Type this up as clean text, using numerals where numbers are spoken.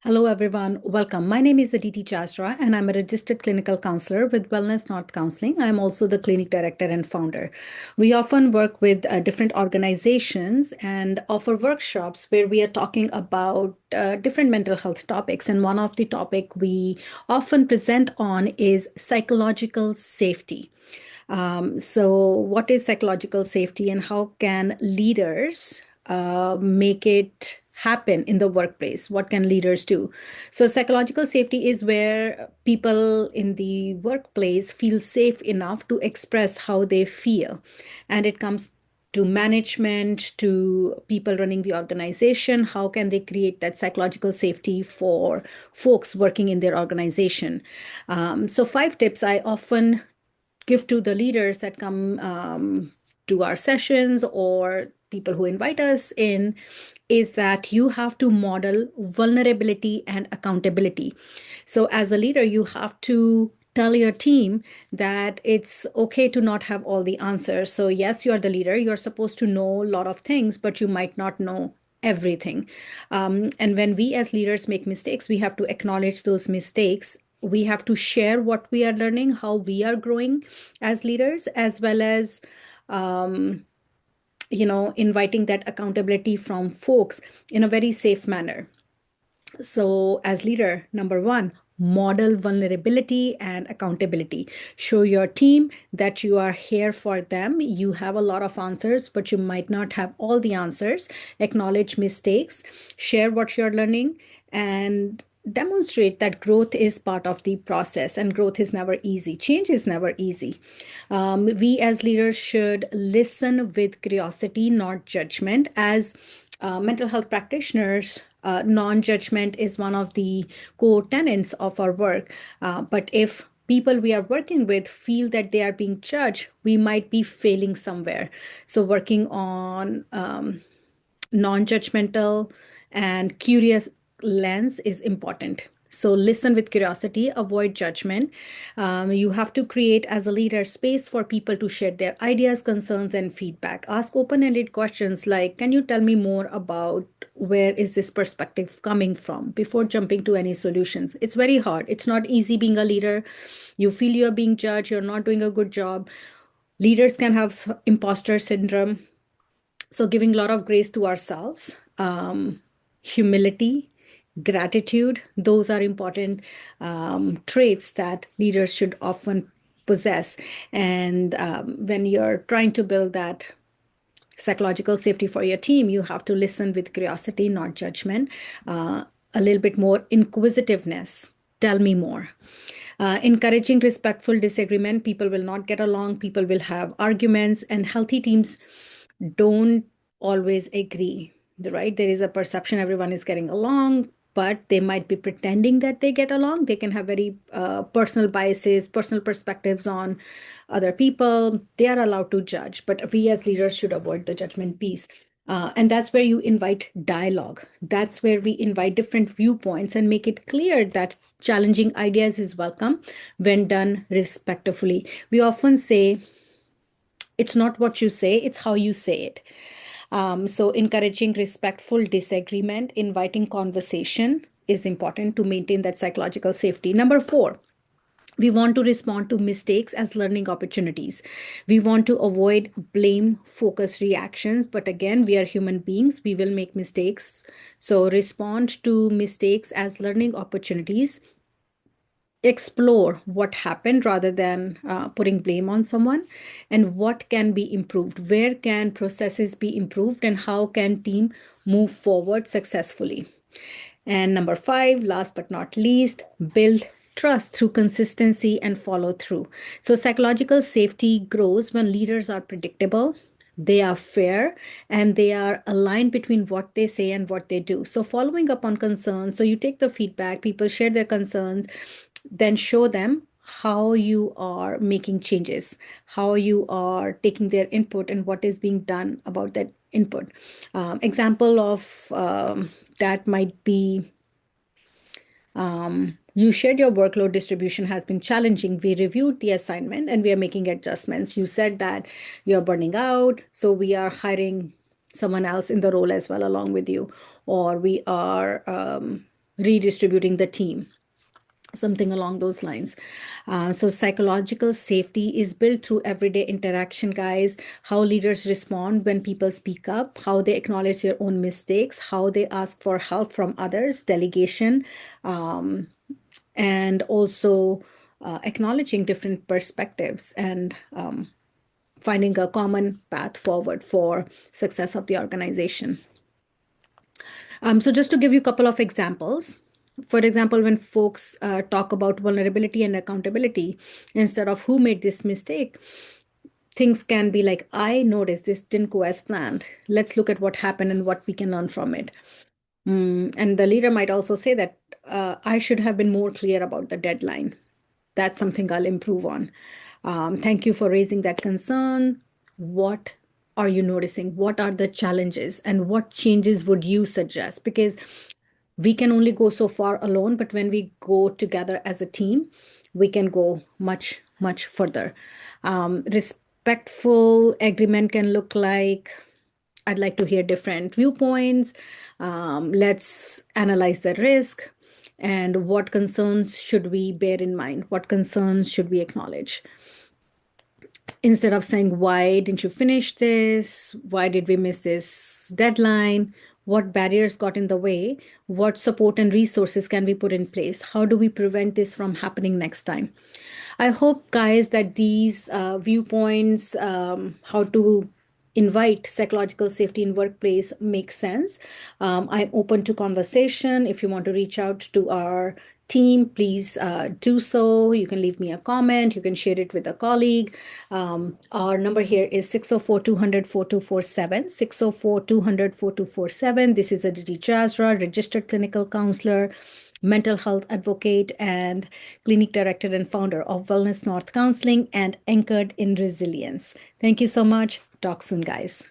Hello, everyone. Welcome. My name is Aditi Jasra, and I'm a registered clinical counselor with Wellness North Counseling. I'm also the clinic director and founder. We often work with different organizations and offer workshops where we are talking about different mental health topics. And one of the topic we often present on is psychological safety. So, what is psychological safety, and how can leaders make it happen in the workplace? What can leaders do? So, psychological safety is where people in the workplace feel safe enough to express how they feel. And it comes to management, to people running the organization. How can they create that psychological safety for folks working in their organization? So, 5 tips I often give to the leaders that come to our sessions or people who invite us in is that you have to model vulnerability and accountability. So, as a leader, you have to tell your team that it's okay to not have all the answers. So, yes, you're the leader, you're supposed to know a lot of things, but you might not know everything. And when we as leaders make mistakes, we have to acknowledge those mistakes. We have to share what we are learning, how we are growing as leaders, as well as um, inviting that accountability from folks in a very safe manner. So, as leader, number one, model vulnerability and accountability. Show your team that you are here for them. You have a lot of answers, but you might not have all the answers. Acknowledge mistakes, share what you're learning, and demonstrate that growth is part of the process, and growth is never easy. Change is never easy. We as leaders should listen with curiosity, not judgment. As mental health practitioners, non-judgment is one of the core tenets of our work. But if people we are working with feel that they are being judged, we might be failing somewhere. So working on non-judgmental and curious lens is important. So listen with curiosity, avoid judgment. You have to create, as a leader, space for people to share their ideas, concerns, and feedback. Ask open-ended questions like, can you tell me more about where is this perspective coming from, before jumping to any solutions? It's very hard. It's not easy being a leader. You feel you're being judged, you're not doing a good job. Leaders can have imposter syndrome. So giving a lot of grace to ourselves, humility, gratitude, those are important traits that leaders should often possess. And when you're trying to build that psychological safety for your team, you have to listen with curiosity, not judgment, a little bit more inquisitiveness. Tell me more. Encouraging respectful disagreement. People will not get along, people will have arguments, and healthy teams don't always agree, right? There is a perception everyone is getting along, but they might be pretending that they get along. They can have very personal biases, personal perspectives on other people. They are allowed to judge, but we as leaders should avoid the judgment piece. And that's where you invite dialogue. That's where we invite different viewpoints and make it clear that challenging ideas is welcome when done respectfully. We often say, it's not what you say, it's how you say it. So, encouraging respectful disagreement, inviting conversation is important to maintain that psychological safety. Number four, we want to respond to mistakes as learning opportunities. We want to avoid blame focused reactions. But again, we are human beings, we will make mistakes. So, respond to mistakes as learning opportunities. Explore what happened rather than putting blame on someone, and what can be improved, where can processes be improved, and how can team move forward successfully. And number five, last but not least, build trust through consistency and follow through. So psychological safety grows when leaders are predictable, they are fair, and they are aligned between what they say and what they do. So following up on concerns, so you take the feedback, people share their concerns, then show them how you are making changes, how you are taking their input, and what is being done about that input. Example of that might be, you shared your workload distribution has been challenging. We reviewed the assignment and we are making adjustments. You said that you're burning out, so we are hiring someone else in the role as well along with you, or we are redistributing the team, something along those lines. So psychological safety is built through everyday interaction, guys. How leaders respond when people speak up, how they acknowledge their own mistakes, how they ask for help from others, delegation, um, and also acknowledging different perspectives and finding a common path forward for success of the organization. So just to give you a couple of examples, for example, when folks talk about vulnerability and accountability, instead of who made this mistake, things can be like, I noticed this didn't go as planned. Let's look at what happened and what we can learn from it. And the leader might also say that I should have been more clear about the deadline. That's something I'll improve on. Thank you for raising that concern. What are you noticing? What are the challenges and what changes would you suggest? Because we can only go so far alone, but when we go together as a team, we can go much, much further. Respectful agreement can look like, I'd like to hear different viewpoints. Let's analyze the risk and what concerns should we bear in mind? What concerns should we acknowledge? Instead of saying, why didn't you finish this? Why did we miss this deadline? What barriers got in the way? What support and resources can we put in place? How do we prevent this from happening next time? I hope, guys, that these viewpoints, how to invite psychological safety in workplace, make sense. I'm open to conversation. If you want to reach out to our team, please do so. You can leave me a comment. You can share it with a colleague. Our number here is 604-200-4247, 604-200-4247. This is Aditi Jasra, registered clinical counselor, mental health advocate, and clinic director and founder of Wellness North Counseling and anchored in resilience. Thank you so much. Talk soon, guys.